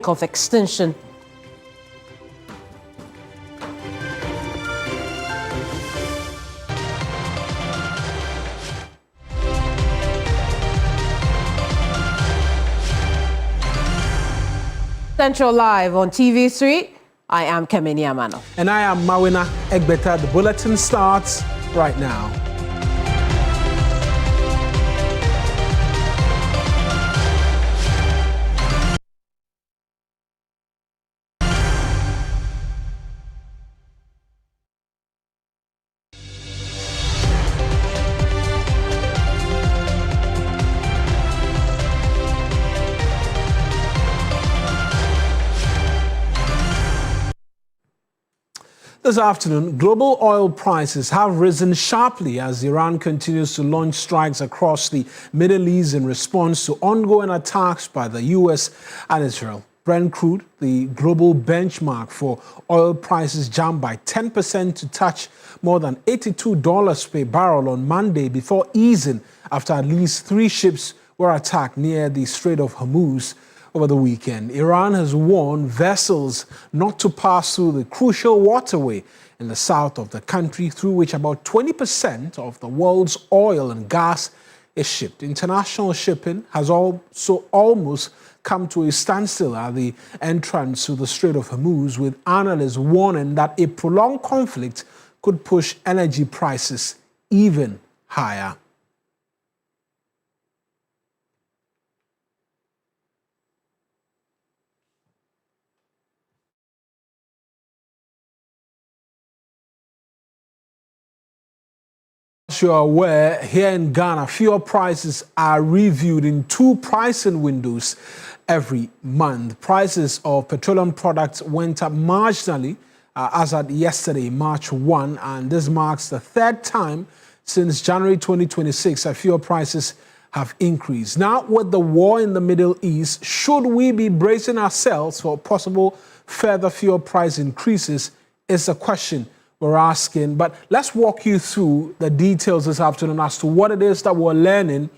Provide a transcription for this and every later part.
of extinction. Central Live on TV3, I am Kemini Amano. And I am Mawina Egbeta. The bulletin starts right now. This afternoon, global oil prices have risen sharply as Iran continues to launch strikes across the Middle East in response to ongoing attacks by the U.S. and Israel. Brent crude, the global benchmark for oil prices, jumped by 10% to touch more than $82 per barrel on Monday before easing after at least 3 ships were attacked near the Strait of Hormuz over the weekend. Iran has warned vessels not to pass through the crucial waterway in the south of the country, through which about 20% of the world's oil and gas is shipped. International shipping has also almost come to a standstill at the entrance to the Strait of Hormuz, with analysts warning that a prolonged conflict could push energy prices even higher. As you are aware, here in Ghana, fuel prices are reviewed in 2 pricing windows every month. Prices of petroleum products went up marginally as at yesterday, March 1, and this marks the 3rd time since January 2026 that fuel prices have increased. Now, with the war in the Middle East, should we be bracing ourselves for possible further fuel price increases is the question we're asking. But let's walk you through the details this afternoon as to what it is that we're learning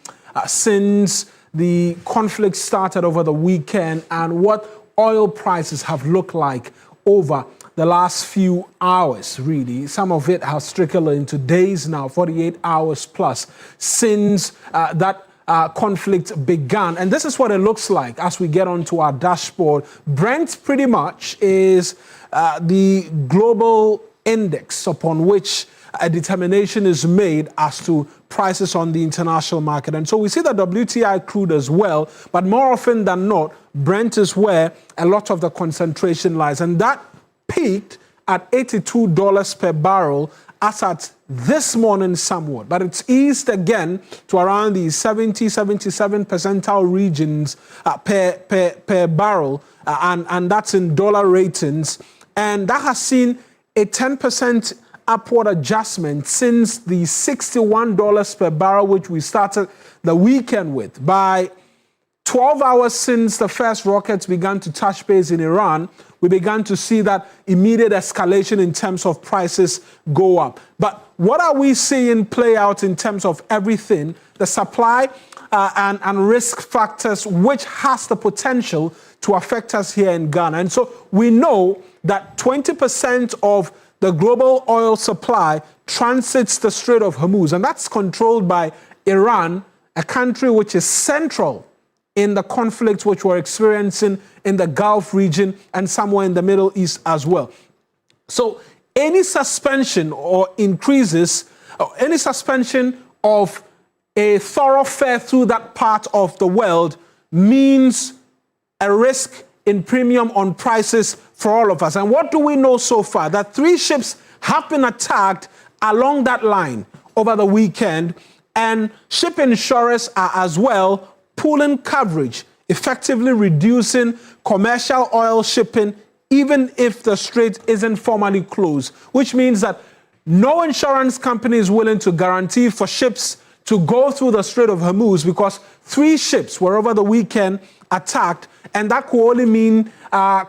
since the conflict started over the weekend and what oil prices have looked like over the last few hours, really. Some of it has trickled into days now, 48 hours plus, since that conflict began. And this is what it looks like as we get onto our dashboard. Brent pretty much is the global index upon which a determination is made as to prices on the international market. And so we see the WTI crude as well, but more often than not, Brent is where a lot of the concentration lies. And that peaked at $82 per barrel as at this morning somewhat, but it's eased again to around the 70, 77 percentile regions per barrel, and that's in dollar ratings. And that has seen a 10% upward adjustment since the $61 per barrel, which we started the weekend with. By 12 hours since the first rockets began to touch base in Iran, we began to see that immediate escalation in terms of prices go up. But what are we seeing play out in terms of everything, the supply and risk factors, which has the potential to affect us here in Ghana? And so we know that 20% of the global oil supply transits the Strait of Hormuz, and that's controlled by Iran, a country which is central in the conflict which we're experiencing in the Gulf region and somewhere in the Middle East as well. So any suspension or increases, or any suspension of a thoroughfare through that part of the world means a risk in premium on prices for all of us. And what do we know so far? That 3 ships have been attacked along that line over the weekend, and ship insurers are as well pulling coverage, effectively reducing commercial oil shipping even if the strait isn't formally closed, which means that no insurance company is willing to guarantee for ships to go through the Strait of Hormuz because 3 ships were over the weekend attacked, and that could only mean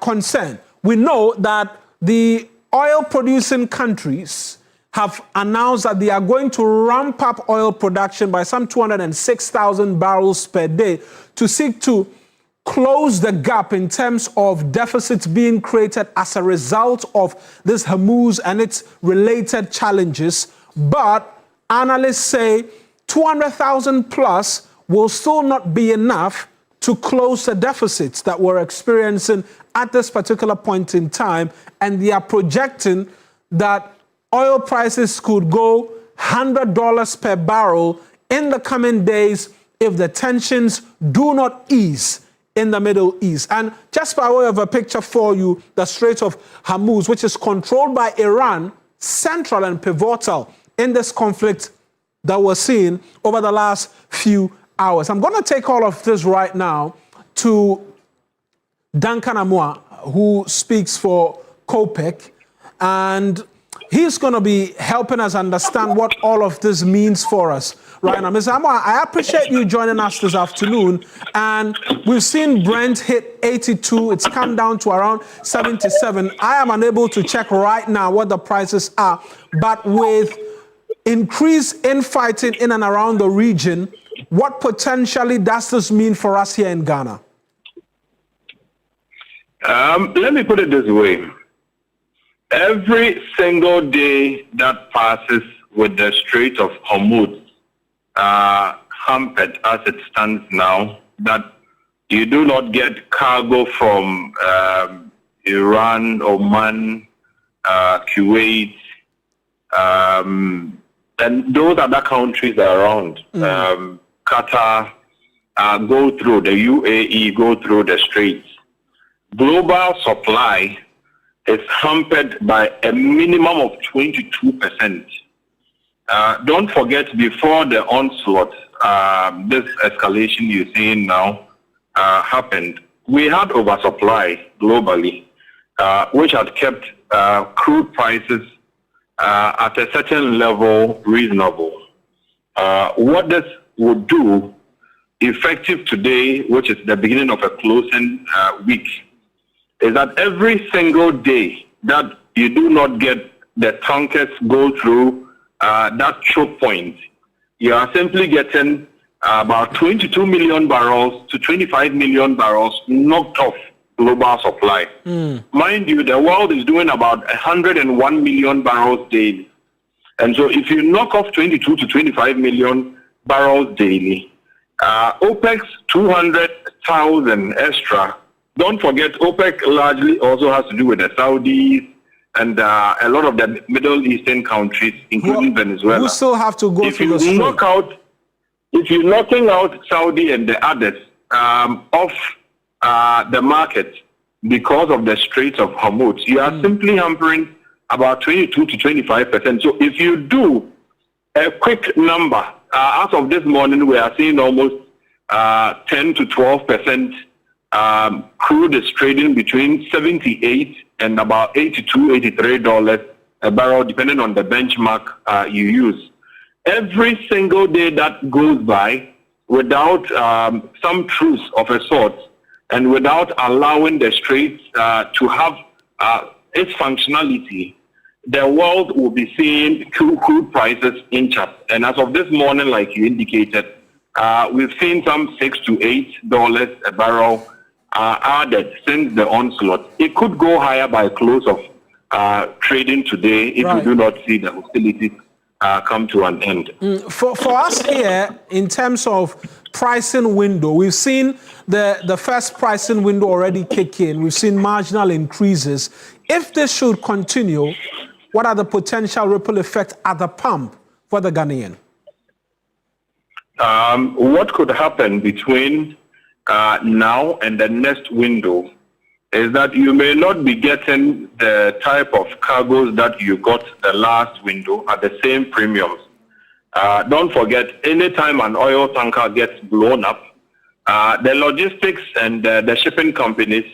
concern. We know that the oil-producing countries have announced that they are going to ramp up oil production by some 206,000 barrels per day to seek to close the gap in terms of deficits being created as a result of this Hormuz and its related challenges. But analysts say 200,000 plus will still not be enough to close the deficits that we're experiencing at this particular point in time. And they are projecting that oil prices could go $100 per barrel in the coming days if the tensions do not ease in the Middle East. And just by way of a picture for you, the Strait of Hormuz, which is controlled by Iran, central and pivotal in this conflict that we're seeing over the last few hours. I'm going to take all of this right now to Duncan Amua, who speaks for COPEC, and he's going to be helping us understand what all of this means for us right now. Mr. Amua, I appreciate you joining us this afternoon. And we've seen Brent hit 82. It's come down to around 77. I am unable to check right now what the prices are. But with increased infighting in and around the region, what potentially does this mean for us here in Ghana? Let me put it this way. Every single day that passes with the Strait of Hormuz hampered as it stands now, that you do not get cargo from Iran, Oman, Kuwait, and those other countries around, Qatar, go through the UAE, go through the Straits. Global supply is hampered by a minimum of 22%. Don't forget, before the onslaught, this escalation you're seeing now happened, we had oversupply globally, which had kept crude prices at a certain level reasonable. What this would do, effective today, which is the beginning of a closing week, is that every single day that you do not get the tankers go through that choke point, you are simply getting about 22 million barrels to 25 million barrels knocked off global supply. Mind you, the world is doing about 101 million barrels daily. And so if you knock off 22 to 25 million barrels daily, OPEC's 200,000 extra. Don't forget, OPEC largely also has to do with the Saudis and a lot of the Middle Eastern countries, including Venezuela. We still have to go through the strait. If you're knocking out Saudi and the others off the market because of the Strait of Hormuz, you are simply hampering about 22 to 25%. So if you do a quick number, as of this morning, we are seeing almost 10 to 12%. Crude is trading between 78 and about $82, $83 a barrel, depending on the benchmark you use. Every single day that goes by without some truce of a sort and without allowing the straits to have its functionality, the world will be seeing crude prices inch up. And as of this morning, like you indicated, we've seen some $6 to $8 a barrel added since the onslaught. It could go higher by close of trading today if we do not see the hostilities come to an end. For us here, in terms of pricing window, we've seen the first pricing window already kick in. We've seen marginal increases. If this should continue, what are the potential ripple effects at the pump for the Ghanaian? What could happen between now and the next window is that you may not be getting the type of cargoes that you got the last window at the same premiums. Don't forget, anytime an oil tanker gets blown up, the logistics and the shipping companies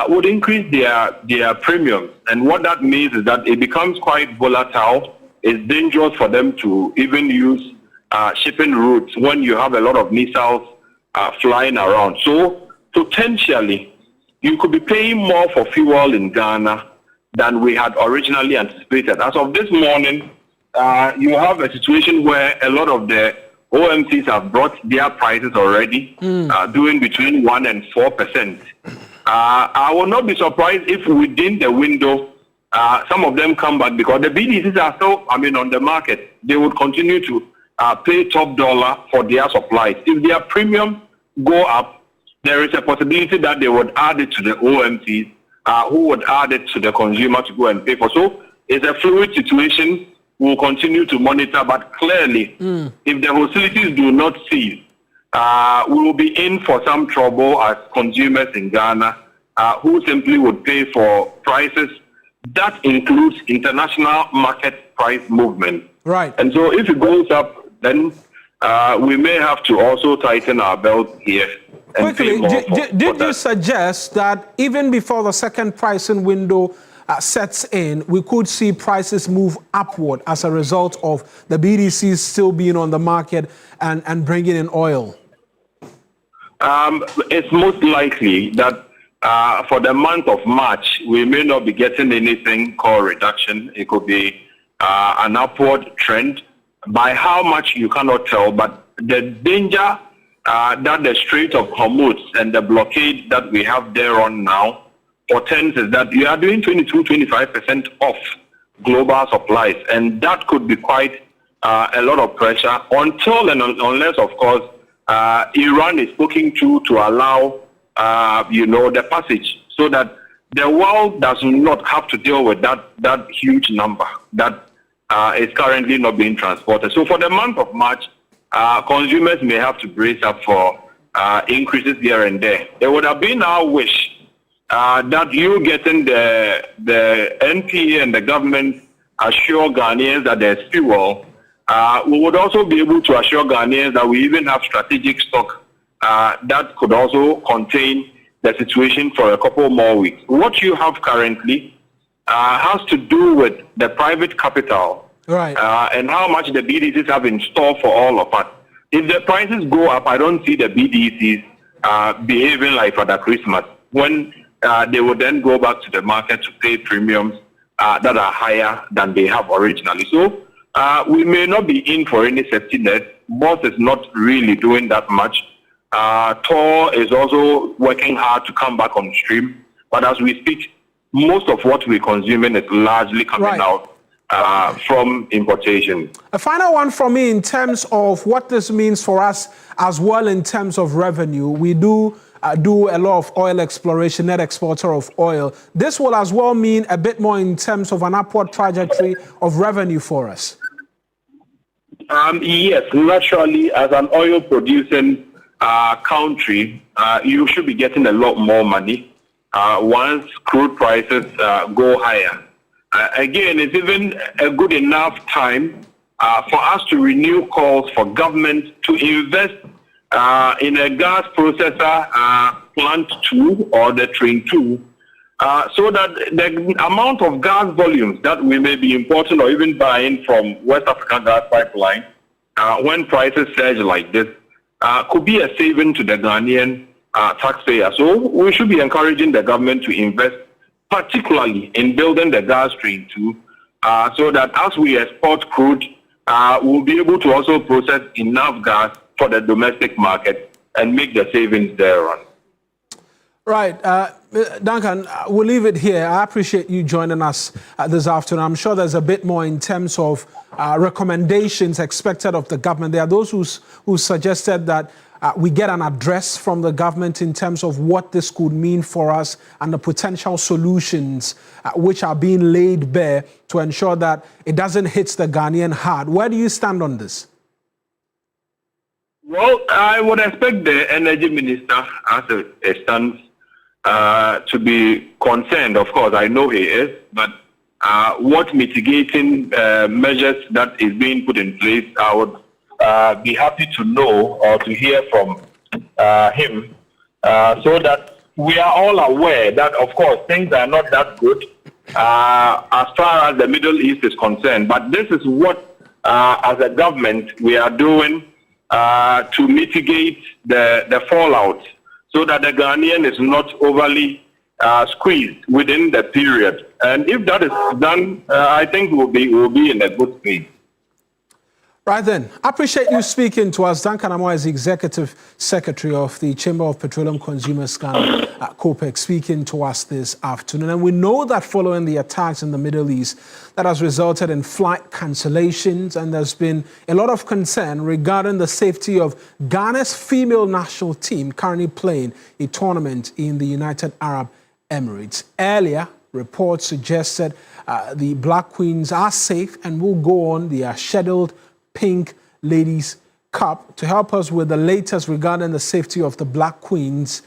would increase their premiums. And what that means is that it becomes quite volatile. It's dangerous for them to even use shipping routes when you have a lot of missiles flying around. So potentially, you could be paying more for fuel in Ghana than we had originally anticipated. As of this morning, you have a situation where a lot of the OMCs have brought their prices already, doing between 1 and 4%. I will not be surprised if within the window, some of them come back, because the BDCs are still, on the market. They would continue to pay top dollar for their supplies. If their premium go up, there is a possibility that they would add it to the OMCs, who would add it to the consumer to go and pay for. So it's a fluid situation. We'll continue to monitor, but clearly, if the hostilities do not cease, we will be in for some trouble as consumers in Ghana, who simply would pay for prices that includes international market price movement. Right. And so if it goes up, then we may have to also tighten our belt here. And quickly, did you suggest that even before the second pricing window sets in, we could see prices move upward as a result of the BDCs still being on the market and bringing in oil? It's most likely that for the month of March, we may not be getting anything called reduction. It could be an upward trend. By how much, you cannot tell, but the danger that the Strait of Hormuz and the blockade that we have there on now portends is that you are doing 22-25% off global supplies, and that could be quite a lot of pressure until and unless, of course, Iran is looking to allow the passage, so that the world does not have to deal with that huge number that is currently not being transported. So for the month of March, consumers may have to brace up for increases here and there. It would have been our wish that you getting the NPA and the government assure Ghanaians that there's fuel. We would also be able to assure Ghanaians that we even have strategic stock that could also contain the situation for a couple more weeks. What you have currently has to do with the private capital, right, and how much the BDCs have in store for all of us. If the prices go up, I don't see the BDCs behaving like Father Christmas, when they would then go back to the market to pay premiums that are higher than they have originally. So we may not be in for any safety net. Boss is not really doing that much. Tor is also working hard to come back on stream. But as we speak, most of what we're consuming is largely coming out from importation. A final one from me in terms of what this means for us as well in terms of revenue. We do a lot of oil exploration, net exporter of oil. This will as well mean a bit more in terms of an upward trajectory of revenue for us. Yes, naturally, as an oil producing country, you should be getting a lot more money once crude prices go higher. Again, it's even a good enough time for us to renew calls for government to invest in a gas processor plant 2 or the train 2, so that the amount of gas volumes that we may be importing or even buying from West African gas pipeline, when prices surge like this, could be a saving to the Ghanaian taxpayer. So we should be encouraging the government to invest, particularly in building the gas train 2, so that as we export crude, we'll be able to also process enough gas for the domestic market and make the savings thereon. Right. Duncan, we'll leave it here. I appreciate you joining us this afternoon. I'm sure there's a bit more in terms of recommendations expected of the government. There are those who suggested that we get an address from the government in terms of what this could mean for us and the potential solutions which are being laid bare to ensure that it doesn't hit the Ghanaian hard. Where do you stand on this? Well, I would expect the energy minister, as a stance, to be concerned. Of course, I know he is, but what mitigating measures that is being put in place, I would be happy to know or to hear from him, so that we are all aware that, of course, things are not that good as far as the Middle East is concerned. But this is what, as a government, we are doing to mitigate the fallout, so that the Ghanaian is not overly squeezed within the period. And if that is done, I think we'll be in a good space. Right then, I appreciate you speaking to us. Duncan Amoah is the Executive Secretary of the Chamber of Petroleum Consumers Ghana, COPEC, speaking to us this afternoon. And we know that following the attacks in the Middle East, that has resulted in flight cancellations, and there's been a lot of concern regarding the safety of Ghana's female national team currently playing a tournament in the United Arab Emirates. Earlier, reports suggested the Black Queens are safe and will go on their scheduled Pink Ladies Cup. To help us with the latest regarding the safety of the Black Queens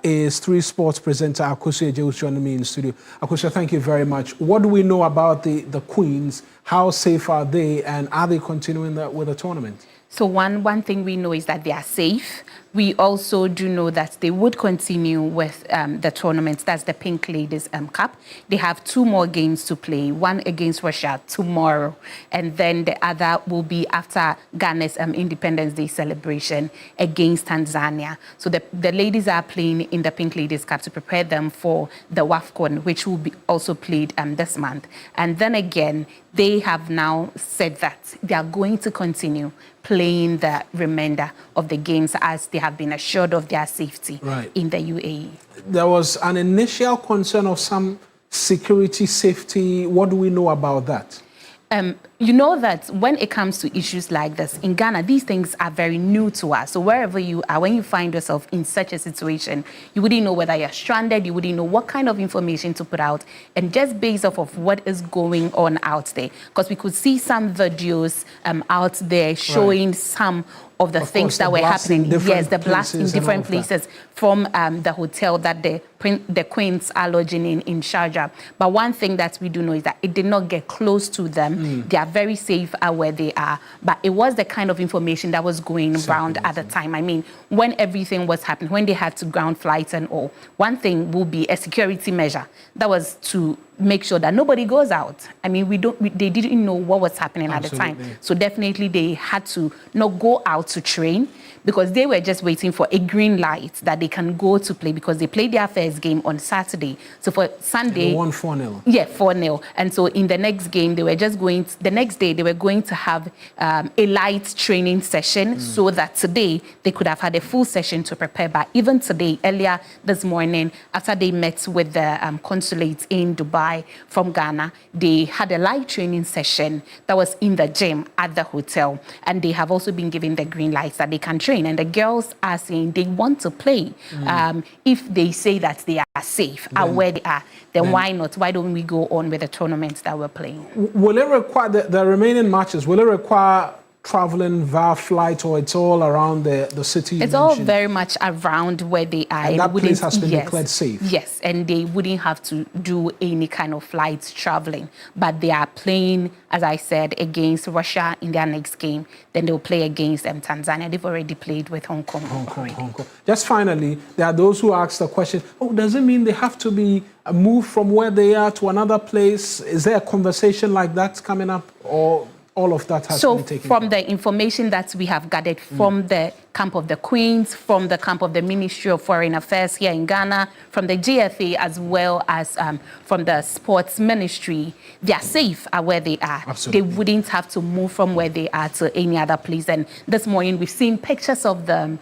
is 3 Sports presenter Ayawaso East, who's joining me in the studio. Ayawaso, thank you very much. What do we know about the Queens? How safe are they, and are they continuing with the tournament? So one thing we know is that they are safe. We also do know that they would continue with the tournament. That's the Pink Ladies Cup. They have 2 more games to play, one against Russia tomorrow, and then the other will be after Ghana's Independence Day celebration against Tanzania. So the ladies are playing in the Pink Ladies Cup to prepare them for the WAFCON, which will be also played this month. And then again, they have now said that they are going to continue playing the remainder of the games as they have been assured of their safety in the UAE. There was an initial concern of some security safety. What do we know about that? You know that when it comes to issues like this, in Ghana, these things are very new to us. So wherever you are, when you find yourself in such a situation, you wouldn't know whether you're stranded, you wouldn't know what kind of information to put out, and just based off of what is going on out there. Because we could see some videos out there showing some of the things that were happening. Yes, the blast in different places from the hotel that the Queens are lodging in Sharjah. But one thing that we do know is that it did not get close to them. They are very safe where they are. But it was the kind of information that was going around at the time. I mean, when everything was happening, when they had to ground flights and all, one thing will be a security measure. That was to make sure that nobody goes out. I mean, they didn't know what was happening at the time. So definitely they had to not go out to train because they were just waiting for a green light that they can go to play because they played their first game on Saturday. So for Sunday... They won 4-0. Yeah, 4-0. And so in the next game, they were just going to, the next day, they were going to have a light training session so that today they could have had a full session to prepare. But even today, earlier this morning, after they met with the consulate in Dubai from Ghana, they had a light training session that was in the gym at the hotel. And they have also been given the green lights that they can train. And the girls are saying they want to play. If they say that they are safe where they are, then why not? Why don't we go on with the tournaments that we're playing? Will it require the remaining matches? Will it require traveling via flight, or it's all around the city? It's all very much around where they are. And that place has been declared safe? Yes, and they wouldn't have to do any kind of flights traveling. But they are playing, as I said, against Russia in their next game. Then they'll play against Tanzania. They've already played with Hong Kong. Just finally, there are those who ask the question, does it mean they have to be moved from where they are to another place? Is there a conversation like that coming up, or all of that has been taken from the information that we have gathered from the camp of the Queens, from the camp of the Ministry of Foreign Affairs here in Ghana, from the GFA, as well as from the Sports Ministry, they are safe where they are. Absolutely. They wouldn't have to move from where they are to any other place. And this morning, we've seen pictures of them,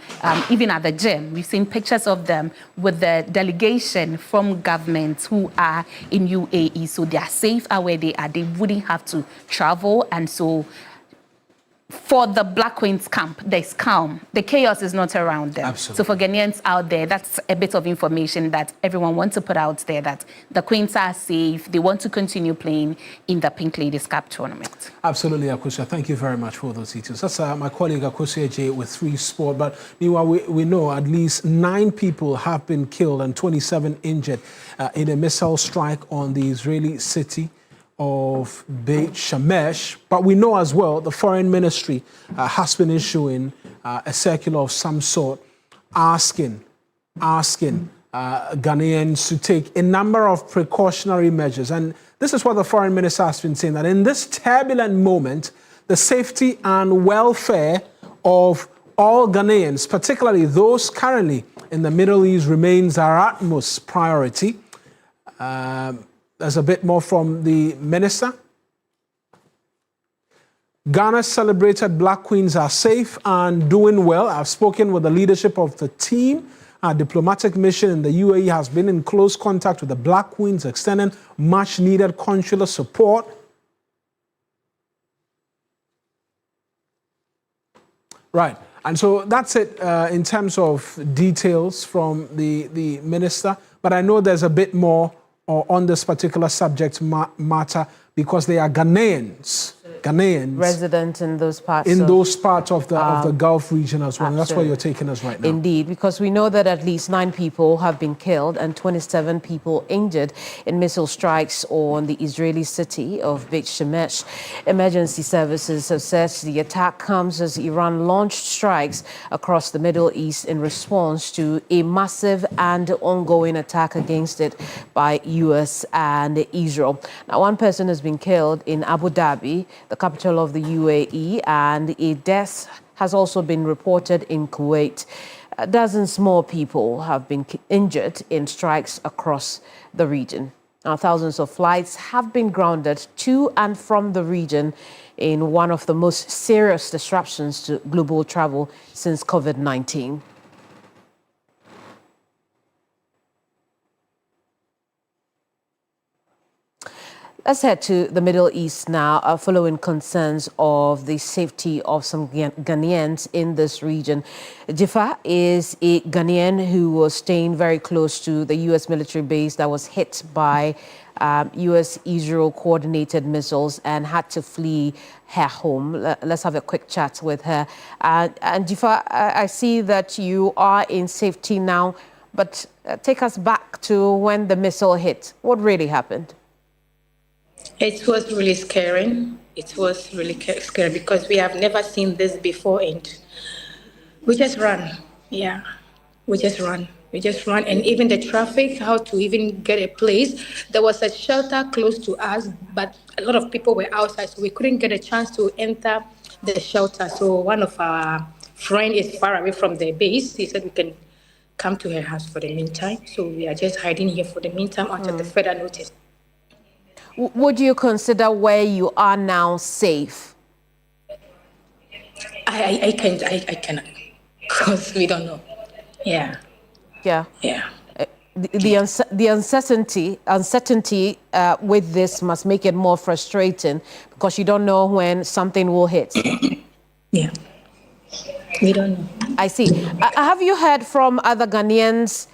even at the gym. We've seen pictures of them with the delegation from governments who are in UAE. So they are safe where they are. They wouldn't have to travel. And so for the Black Queens camp, there's calm. The chaos is not around them. Absolutely. So for Ghanaians out there, that's a bit of information that everyone wants to put out there, that the Queens are safe. They want to continue playing in the Pink Ladies Cup tournament. Absolutely, Ayawaso. Thank you very much for those details. That's my colleague Ayawaso East with 3 Sport. But meanwhile, we know at least 9 people have been killed and 27 injured in a missile strike on the Israeli city of Beit Shemesh. But we know as well the Foreign Ministry has been issuing a circular of some sort asking Ghanaians to take a number of precautionary measures. And this is what the Foreign Minister has been saying, that in this turbulent moment, the safety and welfare of all Ghanaians, particularly those currently in the Middle East, remains our utmost priority. There's a bit more from the minister. Ghana's celebrated Black Queens are safe and doing well. I've spoken with the leadership of the team. Our diplomatic mission in the UAE has been in close contact with the Black Queens, extending much-needed consular support. Right, and so that's it in terms of details from the minister. But I know there's a bit more on this particular subject matter because they are Ghanaians resident in those parts of the Gulf region as well. And that's where you're taking us right now. Indeed, because we know that at least 9 people have been killed and 27 people injured in missile strikes on the Israeli city of Beit Shemesh. Emergency services have said the attack comes as Iran launched strikes across the Middle East in response to a massive and ongoing attack against it by US and Israel. Now, one person has been killed in Abu Dhabi, the capital of the UAE, and a death has also been reported in Kuwait. Dozens more people have been injured in strikes across the region. Now, thousands of flights have been grounded to and from the region in one of the most serious disruptions to global travel since COVID-19. Let's head to the Middle East now, following concerns of the safety of some Ghanaians in this region. Jifa is a Ghanaian who was staying very close to the U.S. military base that was hit by U.S.-Israel coordinated missiles and had to flee her home. Let's have a quick chat with her. And Jifa, I see that you are in safety now, but take us back to when the missile hit. What really happened? It was really scary. It was really scary because we have never seen this before, and we just ran. Yeah, we just ran. And even the traffic, how to even get a place. There was a shelter close to us, but a lot of people were outside, so we couldn't get a chance to enter the shelter. So one of our friends is far away from the base. He said we can come to her house for the meantime. So we are just hiding here for the meantime until the further notice. Would you consider where you are now safe? I cannot, because we don't know. Yeah. The uncertainty with this must make it more frustrating because you don't know when something will hit. Yeah, we don't know. I see. Have you heard from other Ghanaians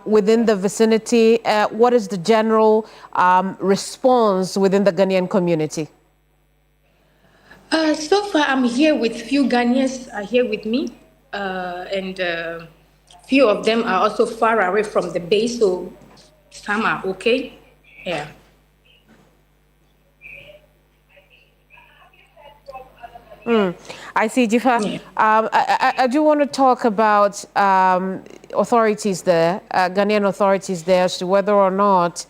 within the vicinity? What is the general response within the Ghanaian community? So far, I'm here with few Ghanaians are here with me, and few of them are also far away from the base, so some are okay. Yeah. I see, Jifa. Yeah. I do want to talk about authorities there, Ghanaian authorities there, as to whether or not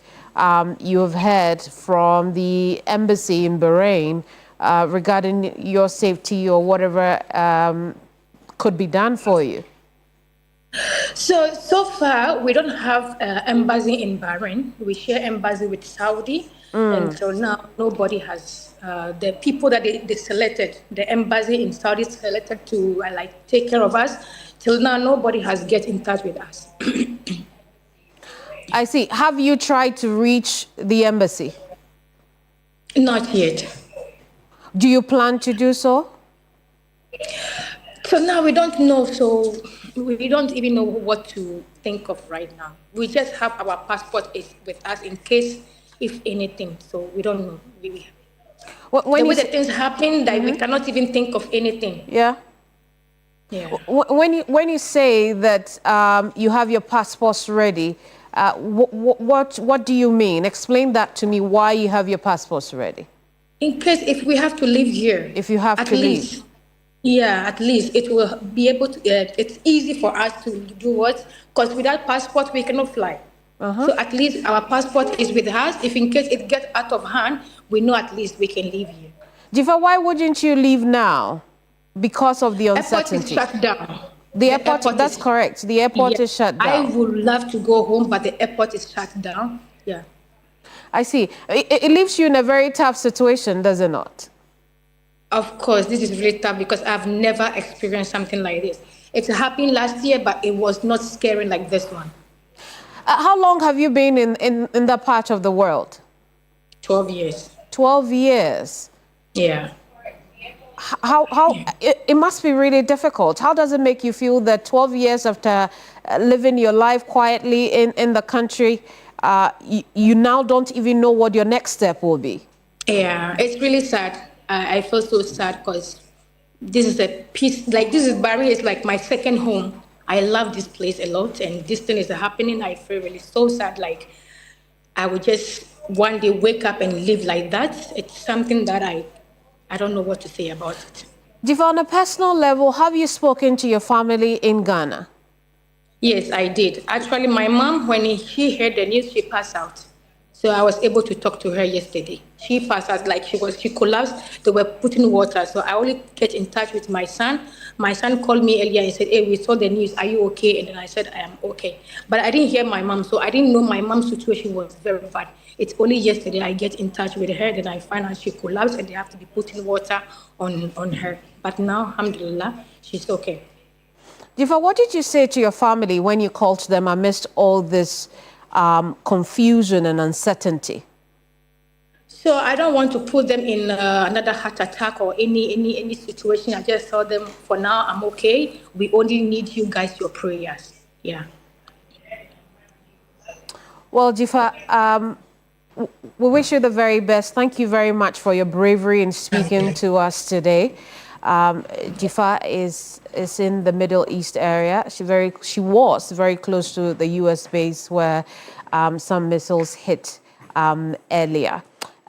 you have heard from the embassy in Bahrain regarding your safety or whatever could be done for you. So far, we don't have embassy in Bahrain. We share embassy with Saudi. And so now nobody has, the people that they selected, the embassy in Saudi selected to take care of us. Till now, nobody has get in touch with us. I see. Have you tried to reach the embassy? Not yet. Do you plan to do so? So now we don't know, so we don't even know what to think of right now. We just have our passport with us in case, if anything, so we don't know. The way the things happen, that we cannot even think of anything. Yeah. When you say that you have your passports ready, what do you mean? Explain that to me, why you have your passports ready. In case if we have to leave here. If you have to leave. Yeah, at least it will be able to, it's easy for us to do what? Because without passport, we cannot fly. So at least our passport is with us. If in case it gets out of hand, we know at least we can leave here. Jifa, why wouldn't you leave now? Because of the uncertainty. Airport is shut down. The airport, that's correct. The airport is shut down. I would love to go home, but the airport is shut down. Yeah. I see. It leaves you in a very tough situation, does it not? Of course, this is really tough because I've never experienced something like this. It happened last year, but it was not scary like this one. How long have you been in that part of the world? 12 years. 12 years. Yeah. How it must be really difficult. How does it make you feel that 12 years after living your life quietly in the country, you now don't even know what your next step will be? Yeah, it's really sad. I feel so sad because this is a piece, like this is Barry is like my second home. I love this place a lot, and this thing is happening. I feel really so sad. Like I would just one day wake up and live like that. It's something that I don't know what to say about it. Diva, on a personal level, have you spoken to your family in Ghana? Yes, I did. Actually, my mom, when she heard the news, she passed out. So I was able to talk to her yesterday. She passed out like she collapsed. They were putting water. So I only get in touch with my son. My son called me earlier and said, "Hey, we saw the news. Are you okay?" And then I said, "I am okay." But I didn't hear my mom, so I didn't know my mom's situation was very bad. It's only yesterday I get in touch with her, then I find out she collapsed and they have to be putting water on her. But now, alhamdulillah, she's okay. Diva, what did you say to your family when you called them amidst all this confusion and uncertainty? So I don't want to put them in another heart attack or any situation. I just tell them for now I'm okay. We only need you guys your prayers. Yeah. Well, Diva, we wish you the very best. Thank you very much for your bravery in speaking to us today. Diva is in the Middle East area. She was very close to the U.S. base where some missiles hit earlier.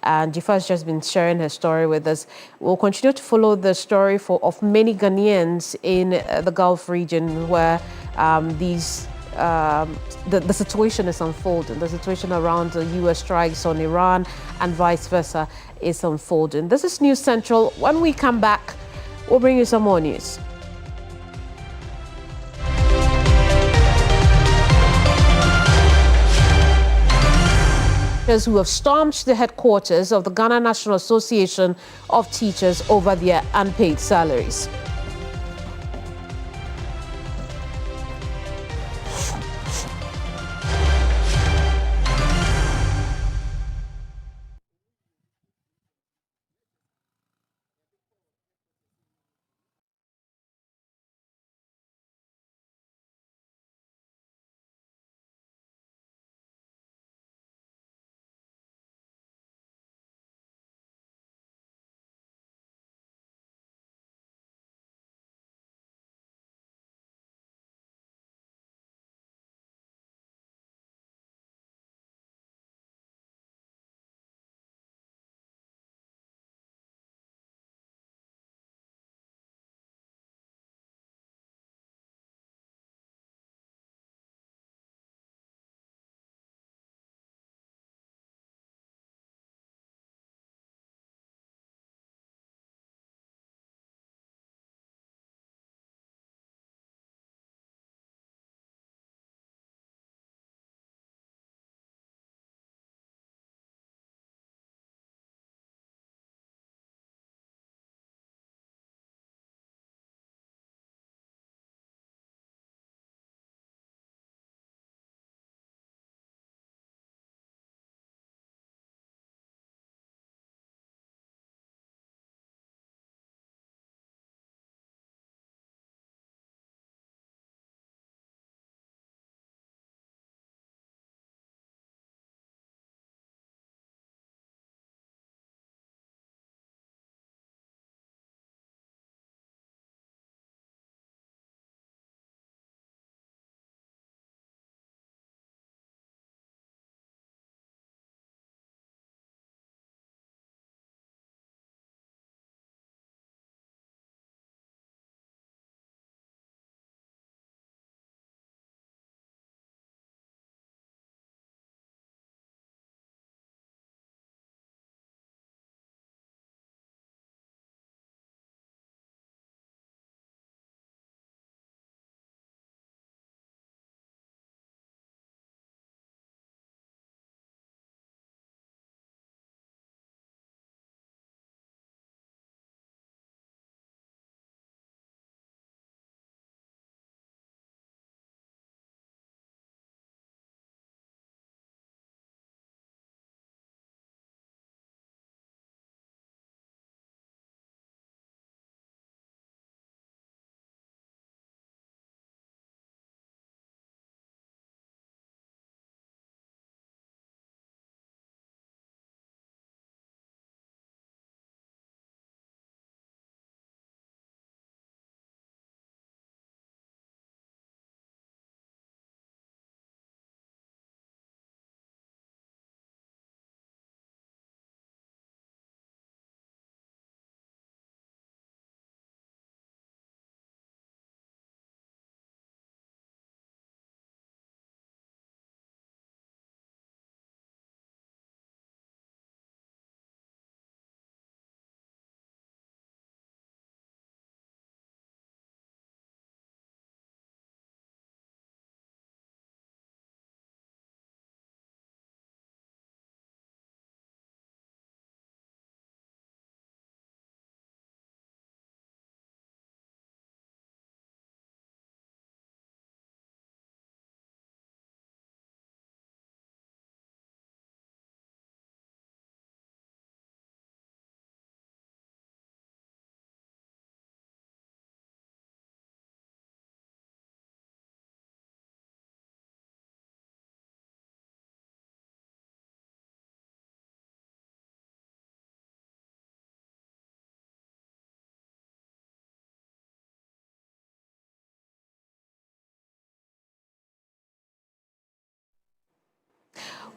And Diva has just been sharing her story with us. We'll continue to follow the story of many Ghanaians in the Gulf region where the situation is unfolding. The situation around the U.S. strikes on Iran and vice versa is unfolding. This is News Central. When we come back, we'll bring you some more news. Who have stormed the headquarters of the Ghana National Association of Teachers over their unpaid salaries.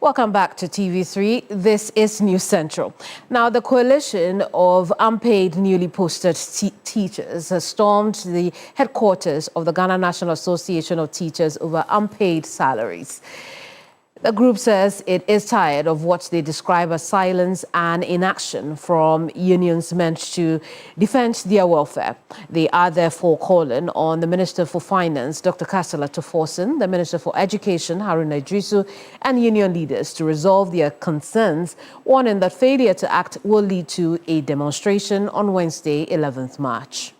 Welcome back to TV3. This is News Central. Now, the coalition of unpaid, newly posted teachers has stormed the headquarters of the Ghana National Association of Teachers over unpaid salaries. The group says it is tired of what they describe as silence and inaction from unions meant to defend their welfare. They are therefore calling on the Minister for Finance, Dr. Kasala Toforson, the Minister for Education, Haruna Idrisu, and union leaders to resolve their concerns, warning that failure to act will lead to a demonstration on Wednesday, 11th March.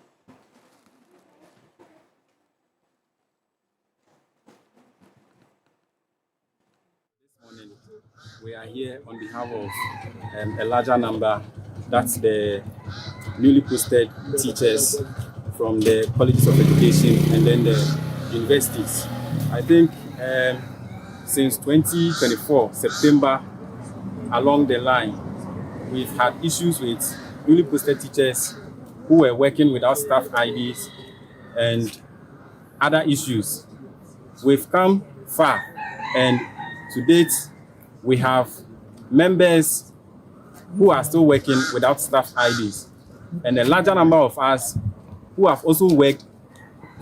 We are here on behalf of a larger number, that's the newly posted teachers from the colleges of education and then the universities. I think since 2024, September, along the line, we've had issues with newly posted teachers who were working without staff IDs and other issues. We've come far, and to date, we have members who are still working without staff IDs, and a larger number of us who have also worked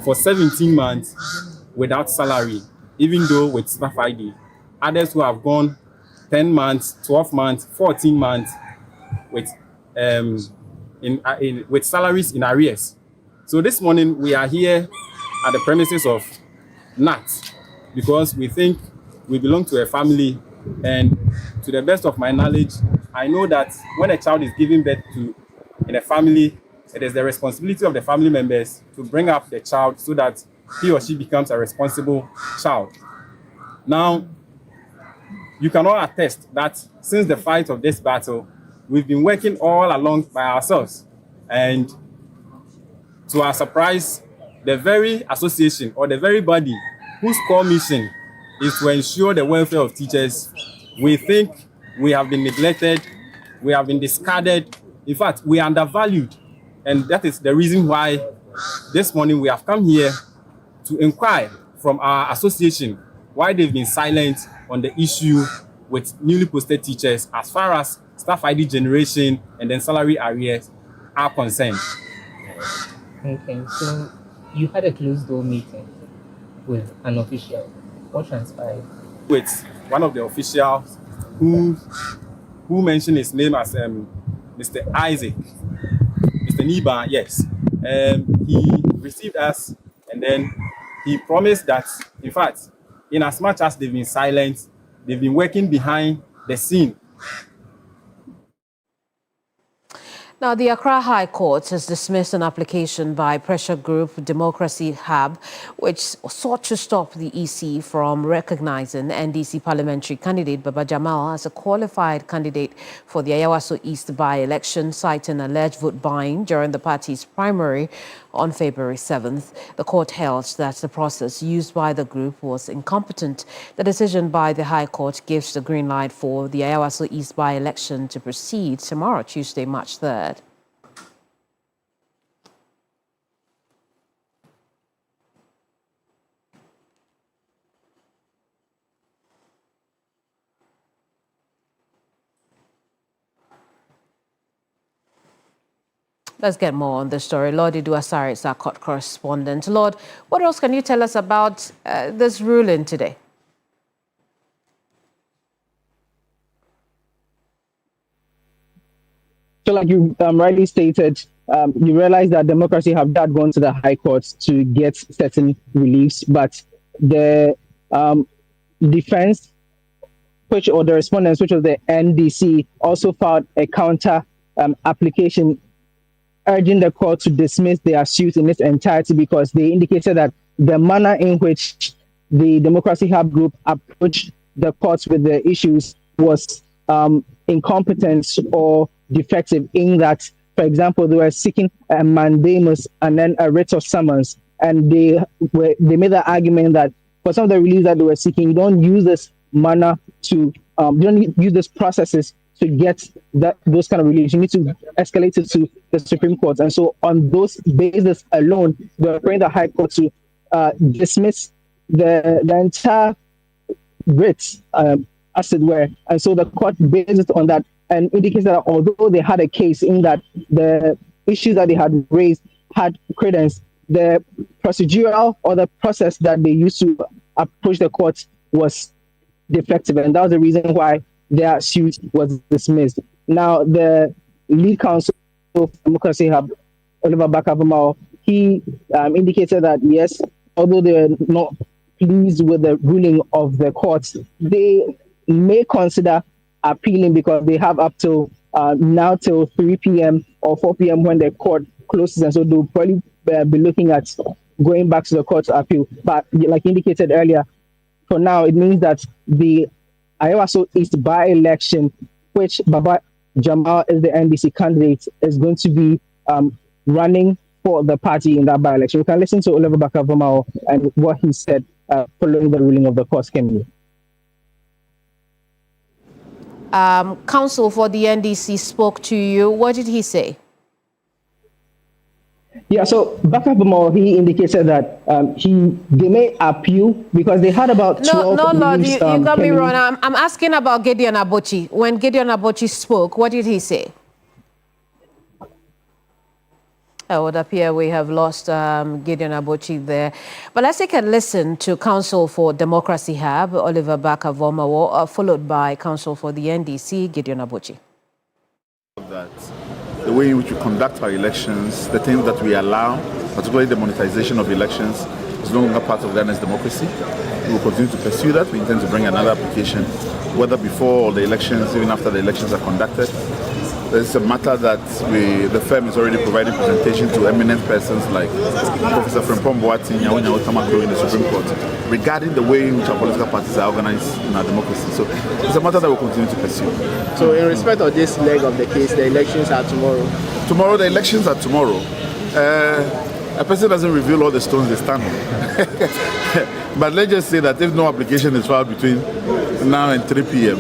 for 17 months without salary, even though with staff ID. Others who have gone 10 months, 12 months, 14 months with with salaries in arrears. So this morning we are here at the premises of NAT because we think we belong to a family. And to the best of my knowledge, I know that when a child is given birth to in a family, it is the responsibility of the family members to bring up the child so that he or she becomes a responsible child. Now, you can all attest that since the fight of this battle, we've been working all along by ourselves. And to our surprise, the very association or the very body whose core mission is to ensure the welfare of teachers, we think we have been neglected, we have been discarded. In fact, we are undervalued. And that is the reason why this morning we have come here to inquire from our association why they've been silent on the issue with newly posted teachers as far as staff ID generation and then salary arrears are concerned. Okay, so you had a closed door meeting with an official. What transpired? With one of the officials who mentioned his name as Mr. Isaac, Mr. Niba, yes. He received us and then he promised that, in fact, in as much as they've been silent, they've been working behind the scene. Now, the Accra High Court has dismissed an application by pressure group Democracy Hub, which sought to stop the EC from recognizing NDC parliamentary candidate Baba Jamal as a qualified candidate for the Ayawaso East by-election, citing alleged vote buying during the party's primary on February 7th. The court held that the process used by the group was incompetent. The decision by the High Court gives the green light for the Ayawaso East by-election to proceed tomorrow, Tuesday, March 3rd. Let's get more on this story. Lord Idu Asare is our court correspondent. Lord, what else can you tell us about this ruling today? So like you rightly stated, you realize that Democracy have not gone to the High Court to get certain reliefs, but the defense, or the respondents, which was the NDC, also filed a counter application urging the court to dismiss their suit in its entirety because they indicated that the manner in which the Democracy Hub group approached the courts with the issues was incompetent or defective, in that, for example, they were seeking a mandamus and then a writ of summons, and they made the argument that for some of the relief that they were seeking, you don't use this manner to you don't use these processes to get those kind of relief. You need to escalate it to the Supreme Court. And so on those basis alone, we're praying the High Court to dismiss the entire writ as it were. And so the court based on that and indicates that although they had a case in that the issues that they had raised had credence, the procedural or the process that they used to approach the court was defective. And that was the reason why their suit was dismissed. Now, the lead counsel of Democracy Hub, Oliver Bakavamao, he indicated that, yes, although they're not pleased with the ruling of the courts, they may consider appealing because they have up to now till 3 p.m. or 4 p.m. when the court closes. And so they'll probably be looking at going back to the court to appeal. But like indicated earlier, for now, it means that the Ayawaso East by-election, which Baba Jamal is the NDC candidate, is going to be running for the party in that by-election. We can listen to Oliver Bakavamao and what he said following the ruling of the court. Counsel for the NDC spoke to you. What did he say? Yeah, so Bakavamao, he indicated that they may appeal because they had about 12 No, you got me wrong. I'm asking about Gideon Abochi. When Gideon Abochi spoke, what did he say? It would appear we have lost Gideon Abochi there. But let's take a listen to Counsel for Democracy Hub, Oliver Bakavamao, followed by Counsel for the NDC, Gideon Abochi. That the way in which we conduct our elections, the things that we allow, particularly the monetization of elections, is no longer part of Ghana's democracy. We will continue to pursue that. We intend to bring another application, whether before the elections, even after the elections are conducted. It's a matter that the firm is already providing presentation to eminent persons like Professor Frimpong Boateng in the Supreme Court regarding the way in which our political parties are organized in our democracy. So it's a matter that we'll continue to pursue. So in respect of this leg of the case, the elections are tomorrow? Tomorrow, the elections are tomorrow. A person doesn't reveal all the stones they stand on. But let's just say that if no application is filed between now and 3 p.m.,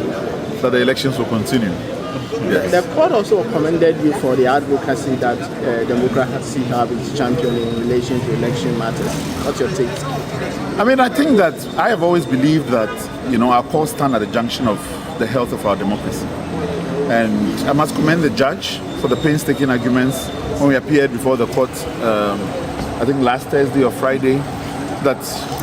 that the elections will continue. Yes. The court also commended you for the advocacy that Democracy Hub is championing in relation to election matters. What's your take? I mean, I think that I have always believed that, our cause stand at the junction of the health of our democracy. And I must commend the judge for the painstaking arguments when we appeared before the court, I think last Thursday or Friday, that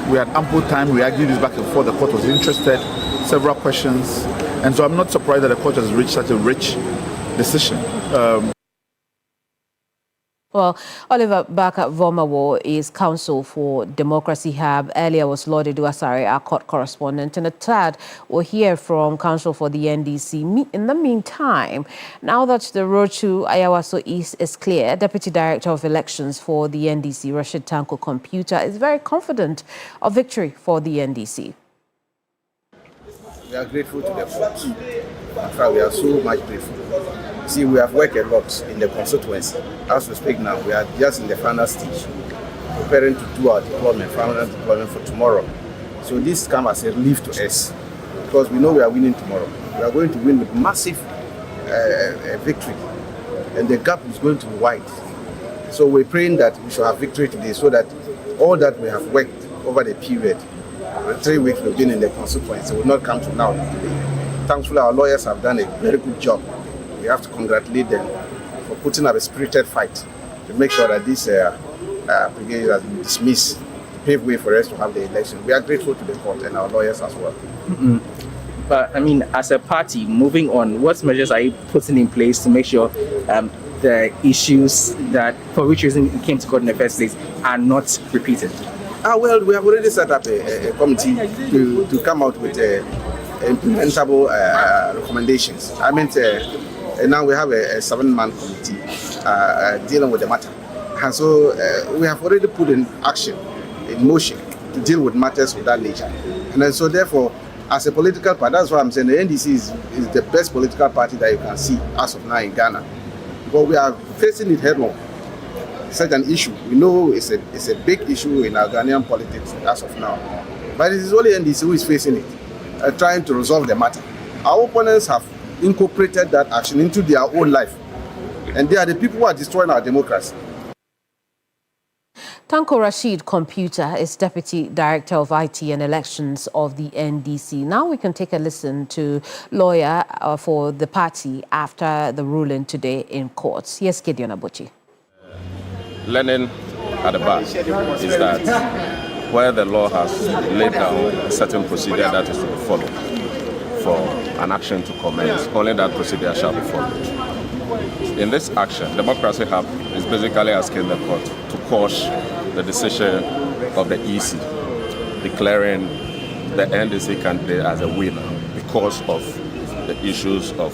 we had ample time. We argued this back and forth. The court was interested, several questions. And so I'm not surprised that the court has reached such a rich decision. Well, Oliver Bakavamao is Counsel for Democracy Hub. Earlier was Lord Eduasare, our court correspondent. And a third, we'll hear from Counsel for the NDC. In the meantime, now that the road to Ayawaso East is clear, Deputy Director of Elections for the NDC, Rashid Tanko Computer, is very confident of victory for the NDC. We are grateful to the court. In fact, we are so much grateful. See, we have worked a lot in the constituency. As we speak now, we are just in the final stage, preparing to do our final deployment for tomorrow. So this comes as a relief to us, because we know we are winning tomorrow. We are going to win with massive victory, and the gap is going to be wide. So we're praying that we shall have victory today, so that all that we have worked over the period, the 3 weeks we've been in the constituency, will not come to now today. Thankfully, our lawyers have done a very good job. We have to congratulate them for putting up a spirited fight to make sure that this application has been dismissed, to pave way for us to have the election. We are grateful to the court and our lawyers as well. Mm-hmm. But I mean, as a party, moving on, what measures are you putting in place to make sure the issues that for which reason you came to court in the first place are not repeated? Well, we have already set up a committee to come out with implementable recommendations. I mean, and now we have a 7-man committee dealing with the matter. And so we have already put in action, in motion, to deal with matters of that nature. And then, so therefore, as a political party, that's why I'm saying the NDC is the best political party that you can see as of now in Ghana. But we are facing it head-on. Such an issue. We know it's a big issue in our Ghanaian politics as of now. But it is only NDC who is facing it, trying to resolve the matter. Our opponents have incorporated that action into their own life. And they are the people who are destroying our democracy. Tanko Rashid Computer is Deputy Director of IT and Elections of the NDC. Now we can take a listen to lawyer for the party after the ruling today in courts. Here's Gideon Abuchi. Learning at the bar is that where the law has laid down a certain procedure that is to be followed for an action to commence, only that procedure shall be followed. In this action, Democracy Hub is basically asking the court to quash the decision of the EC, declaring the NDC candidate as a winner because of the issues of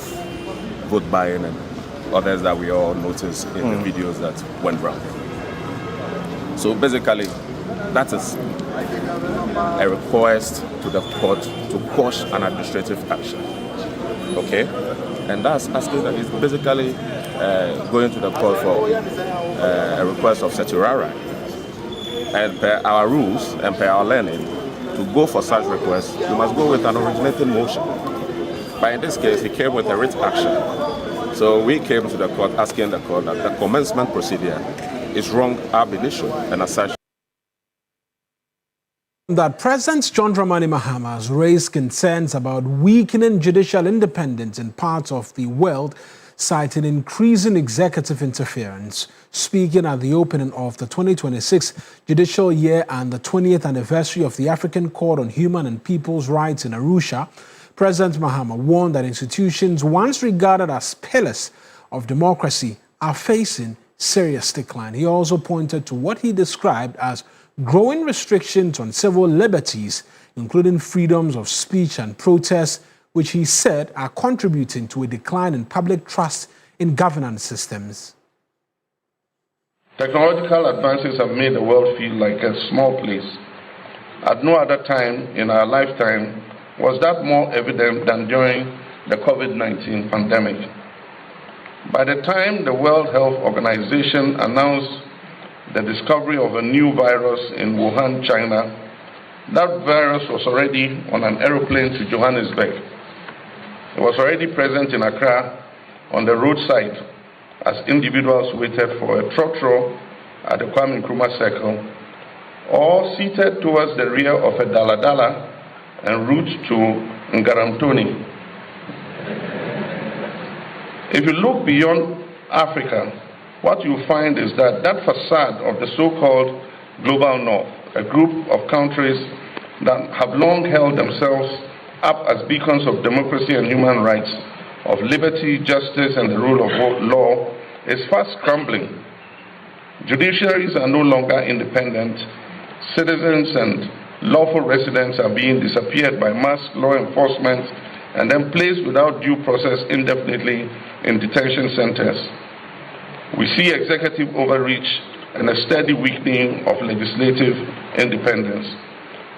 vote buying and others that we all noticed in the videos that went round. So basically, that is a request to the court to quash an administrative action. Okay? And that's asking that it's basically going to the court for a request of certiorari. And per our rules and per our learning, to go for such requests, you must go with an originating motion. But in this case, he came with a writ action. So we came to the court asking the court that the commencement procedure is wrong ab initio, and as such. That President John Dramani Mahama has raised concerns about weakening judicial independence in parts of the world, citing increasing executive interference. Speaking at the opening of the 2026 judicial year and the 20th anniversary of the African Court on Human and People's Rights in Arusha, President Mahama warned that institutions once regarded as pillars of democracy are facing serious decline. He also pointed to what he described as growing restrictions on civil liberties, including freedoms of speech and protest, which he said are contributing to a decline in public trust in governance systems. Technological advances have made the world feel like a small place. At no other time in our lifetime was that more evident than during the COVID-19 pandemic. By the time the World Health Organization announced the discovery of a new virus in Wuhan, China, that virus was already on an aeroplane to Johannesburg. It was already present in Accra on the roadside as individuals waited for a trotro at the Kwame Nkrumah Circle, or seated towards the rear of a daladala en route to Ngaramtoni. If you look beyond Africa, what you find is that that facade of the so-called Global North, a group of countries that have long held themselves up as beacons of democracy and human rights, of liberty, justice, and the rule of law, is fast crumbling. Judiciaries are no longer independent. Citizens and lawful residents are being disappeared by mass law enforcement and then placed without due process indefinitely in detention centers. We see executive overreach and a steady weakening of legislative independence.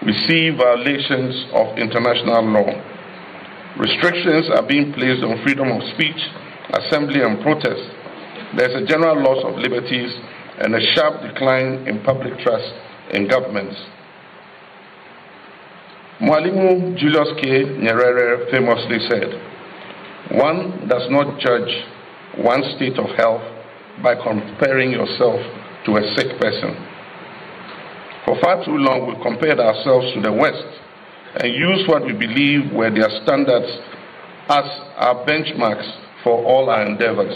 We see violations of international law. Restrictions are being placed on freedom of speech, assembly, and protest. There's a general loss of liberties and a sharp decline in public trust in governments. Mwalimu Julius K. Nyerere famously said, "One does not judge one's state of health by comparing yourself to a sick person." For far too long, we compared ourselves to the West and used what we believe were their standards as our benchmarks for all our endeavors.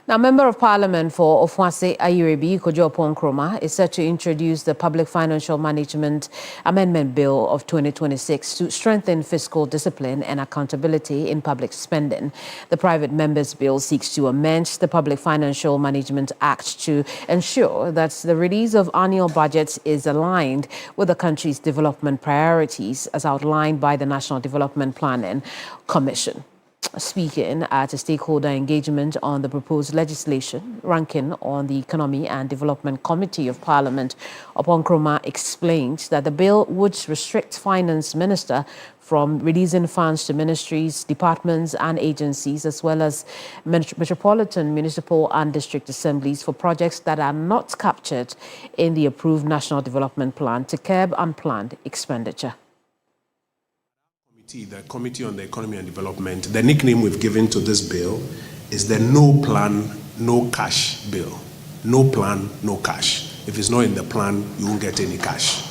Now, Member of Parliament for Ofuase Ayirebi, Kojo Nkrumah, is set to introduce the Public Financial Management Amendment Bill of 2026 to strengthen fiscal discipline and accountability in public spending. The private members' bill seeks to amend the Public Financial Management Act to ensure that the release of annual budgets is aligned with the country's development priorities as outlined by the National Development Planning Commission. Speaking at a stakeholder engagement on the proposed legislation, ranking on the Economy and Development Committee of Parliament, Nkrumah explained that the bill would restrict Finance Minister from releasing funds to ministries, departments and agencies, as well as metropolitan, municipal and district assemblies for projects that are not captured in the approved National Development Plan to curb unplanned expenditure. The Committee on the Economy and Development, the nickname we've given to this bill is the No Plan, No Cash bill. no plan, no cash. If it's not in the plan, you won't get any cash.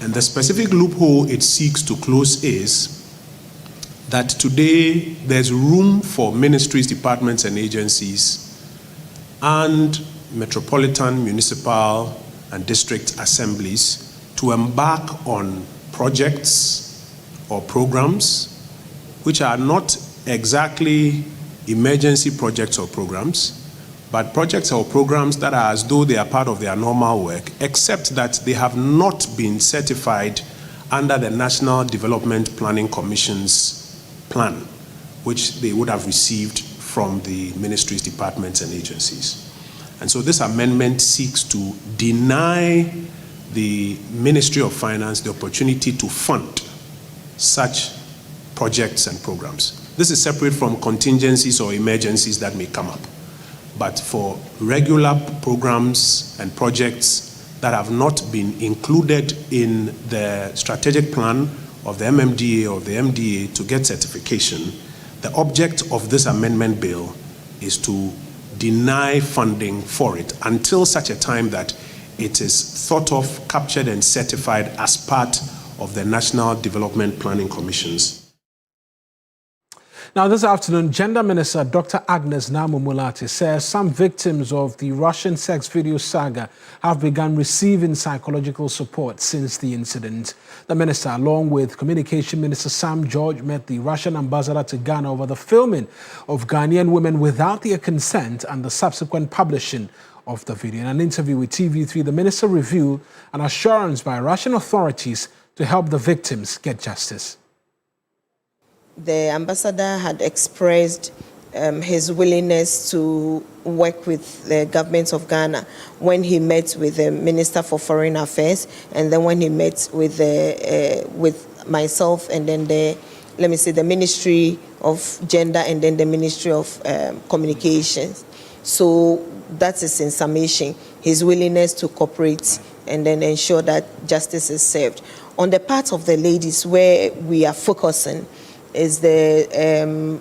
And the specific loophole it seeks to close is that today there's room for ministries, departments, and agencies and metropolitan, municipal, and district assemblies to embark on projects or programs which are not exactly emergency projects or programs, but projects or programs that are as though they are part of their normal work, except that they have not been certified under the National Development Planning Commission's plan, which they would have received from the ministries, departments, and agencies. And so this amendment seeks to deny the Ministry of Finance the opportunity to fund such projects and programs. This is separate from contingencies or emergencies that may come up. But for regular programs and projects that have not been included in the strategic plan of the MMDA or the MDA to get certification, the object of this amendment bill is to deny funding for it until such a time that it is thought of, captured, and certified as part of the National Development Planning Commission's. Now, this afternoon, Gender Minister Dr. Agnes Namu-Mulati says some victims of the Russian sex video saga have begun receiving psychological support since the incident. The minister, along with Communication Minister Sam George, met the Russian ambassador to Ghana over the filming of Ghanaian women without their consent and the subsequent publishing of the video. In an interview with TV3, the minister revealed an assurance by Russian authorities to help the victims get justice. The ambassador had expressed his willingness to work with the government of Ghana when he met with the Minister for Foreign Affairs, and then when he met with myself, and then the Ministry of Gender, and then the Ministry of Communications. So that is in summation his willingness to cooperate and then ensure that justice is served. On the part of the ladies, where we are focusing is the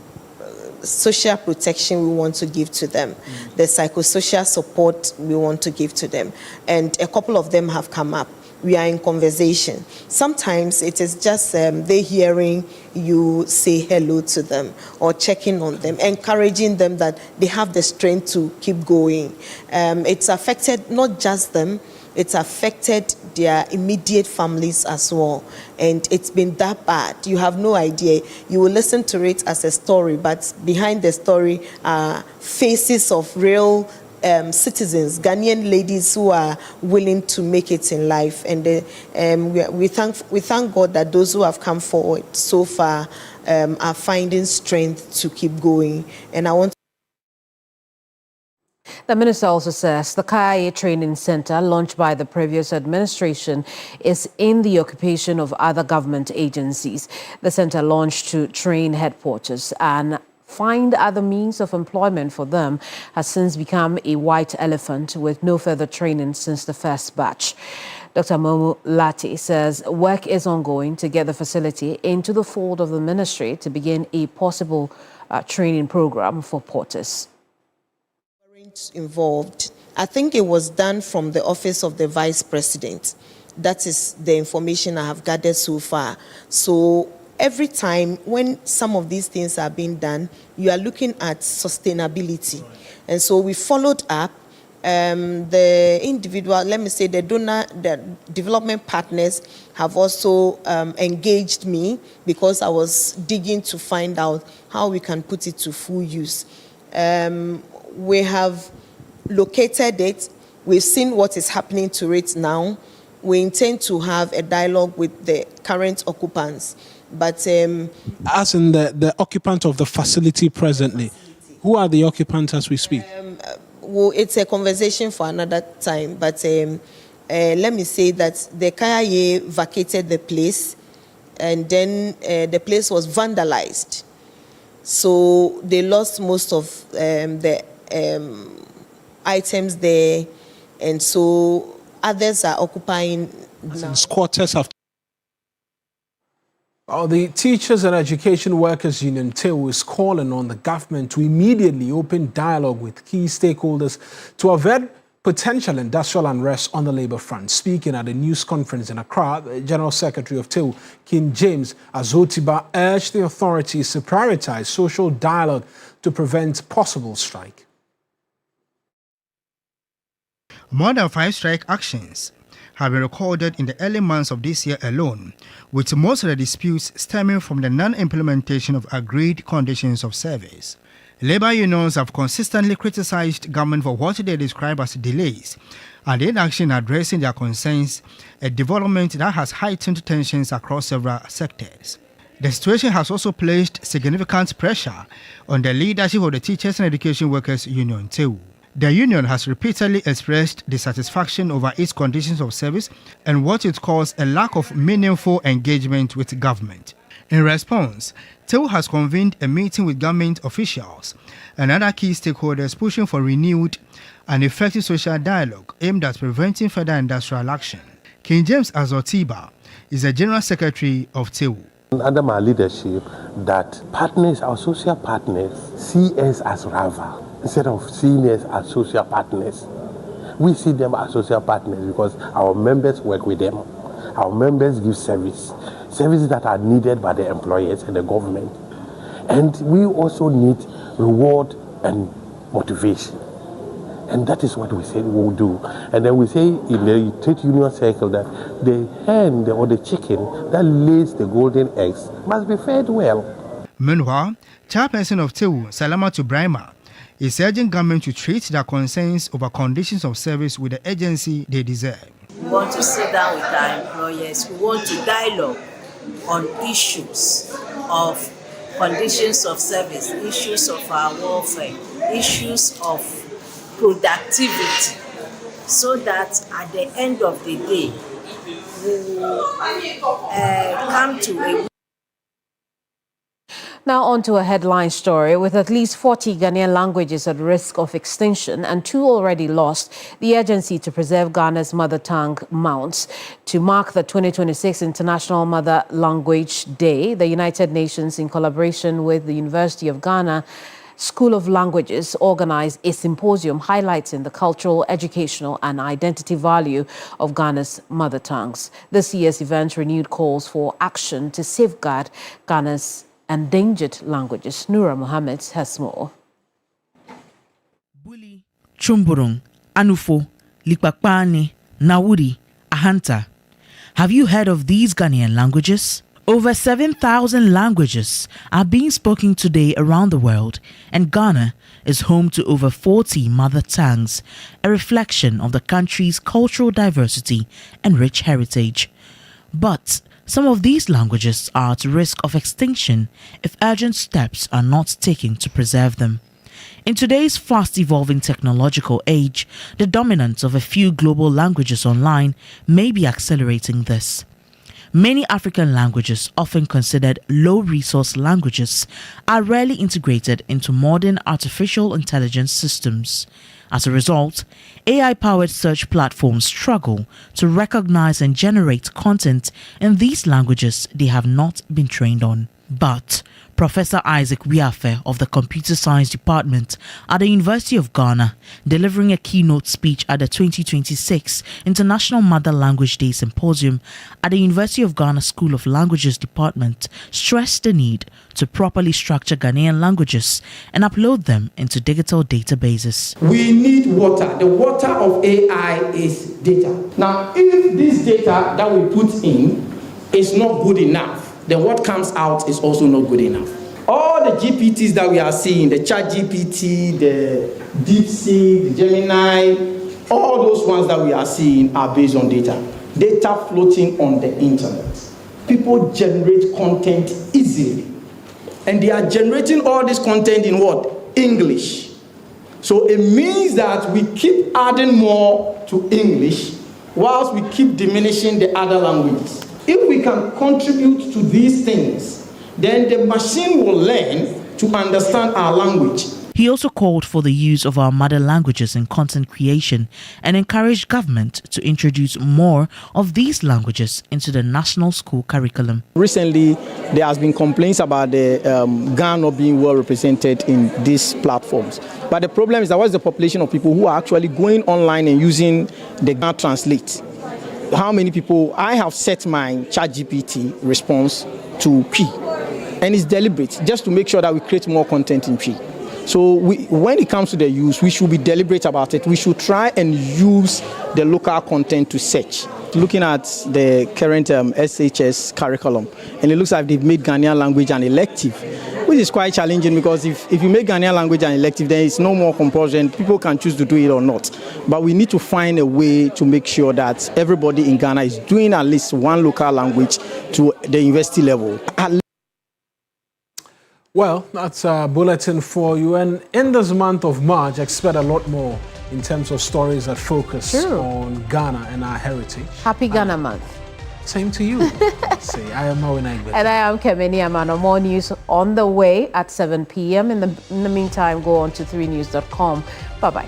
social protection we want to give to them, the psychosocial support we want to give to them. And a couple of them have come up. We are in conversation. Sometimes it is just they hearing you say hello to them or checking on them, encouraging them that they have the strength to keep going. It's affected not just them, it's affected their immediate families as well. And it's been that bad. You have no idea. You will listen to it as a story, but behind the story are faces of real citizens, Ghanaian ladies who are willing to make it in life. And we thank God that those who have come forward so far are finding strength to keep going. And I want The minister also says the KIA training center launched by the previous administration is in the occupation of other government agencies. The center launched to train headquarters and find other means of employment for them has since become a white elephant with no further training since the first batch. Dr. Namu-Mulati says work is ongoing to get the facility into the fold of the ministry to begin a possible training program for porters. Involved. I think it was done from the office of the vice president. That is the information I have gathered so far. So every time when some of these things are being done, you are looking at sustainability. And so we followed up. The individual, let me say the donor, the development partners have also engaged me because I was digging to find out how we can put it to full use. We have located it. We've seen what is happening to it now. We intend to have a dialogue with the current occupants. But as in the occupant of the facility presently, who are the occupants as we speak? Well, it's a conversation for another time. But let me say that the KIA vacated the place, and then the place was vandalized. So they lost most of the items there, and so others are occupying now. Squatters have Well, the Teachers and Education Workers Union, TEU, is calling on the government to immediately open dialogue with key stakeholders to avert potential industrial unrest on the labour front. Speaking at a news conference in Accra, the General Secretary of TEU, King James Azotiba, urged the authorities to prioritise social dialogue to prevent possible strike. More than 5 strike actions have been recorded in the early months of this year alone, with most of the disputes stemming from the non-implementation of agreed conditions of service. Labour unions have consistently criticised government for what they describe as delays and inaction addressing their concerns, a development that has heightened tensions across several sectors. The situation has also placed significant pressure on the leadership of the Teachers and Education Workers Union, TEU. The union has repeatedly expressed dissatisfaction over its conditions of service and what it calls a lack of meaningful engagement with government. In response, TEU has convened a meeting with government officials and other key stakeholders pushing for renewed and effective social dialogue aimed at preventing further industrial action. King James Azotiba is the General Secretary of TEU. Under my leadership, that partners, our social partners, see us as rivals. Instead of seeing us as social partners, we see them as social partners because our members work with them. Our members give services that are needed by the employers and the government. And we also need reward and motivation. And that is what we say we will do. And then we say in the trade union circle that the hen or the chicken that lays the golden eggs must be fed well. Meanwhile, chairperson of TEU, Salamatu Brahma, is urging government to treat their concerns over conditions of service with the agency they deserve. We want to sit down with our employers. We want to dialogue on issues of conditions of service, issues of our welfare, issues of productivity, so that at the end of the day, we will come to a... Now on to a headline story. With at least 40 Ghanaian languages at risk of extinction and 2 already lost, the Agency to Preserve Ghana's Mother Tongue mounts. To mark the 2026 International Mother Language Day, the United Nations, in collaboration with the University of Ghana School of Languages, organized a symposium highlighting the cultural, educational and identity value of Ghana's mother tongues. This year's event renewed calls for action to safeguard Ghana's endangered languages. Noura Mohammed has more. Buli, Chumburung, Anufo, Likpakpane, Nawuri, Ahanta. Have you heard of these Ghanaian languages? Over 7,000 languages are being spoken today around the world, and Ghana is home to over 40 mother tongues, a reflection of the country's cultural diversity and rich heritage. But some of these languages are at risk of extinction if urgent steps are not taken to preserve them. In today's fast-evolving technological age, the dominance of a few global languages online may be accelerating this. Many African languages, often considered low-resource languages, are rarely integrated into modern artificial intelligence systems. As a result, AI-powered search platforms struggle to recognize and generate content in these languages they have not been trained on. But Professor Isaac Wiafe of the Computer Science Department at the University of Ghana, delivering a keynote speech at the 2026 International Mother Language Day Symposium at the University of Ghana School of Languages Department, stressed the need to properly structure Ghanaian languages and upload them into digital databases. We need water. The water of AI is data. Now, if this data that we put in is not good enough, then what comes out is also not good enough. All the GPTs that we are seeing, the ChatGPT, the DeepSeek, the Gemini, all those ones that we are seeing are based on data. Data floating on the internet. People generate content easily. And they are generating all this content in what? English. So it means that we keep adding more to English whilst we keep diminishing the other languages. If we can contribute to these things, then the machine will learn to understand our language. He also called for the use of our mother languages in content creation and encouraged government to introduce more of these languages into the national school curriculum. Recently, there has been complaints about the Ghana not being well represented in these platforms. But the problem is that what's the population of people who are actually going online and using the Ghana Translate? How many people? I have set my ChatGPT response to P, and it's deliberate, just to make sure that we create more content in P. So when it comes to the use, we should be deliberate about it. We should try and use the local content to search. Looking at the current SHS curriculum, and it looks like they've made Ghanaian language an elective, which is quite challenging, because if you make Ghanaian language an elective, then it's no more compulsory and people can choose to do it or not. But we need to find a way to make sure that everybody in Ghana is doing at least one local language to the university level. Well, that's a bulletin for you. And in this month of March, expect a lot more in terms of stories that focus on Ghana and our heritage. Happy Ghana Month. Same to you. Say, I am Owen Egbe. And I am Kemeni Amano. More news on the way at 7 p.m. In the meantime, go on to 3news.com. Bye-bye.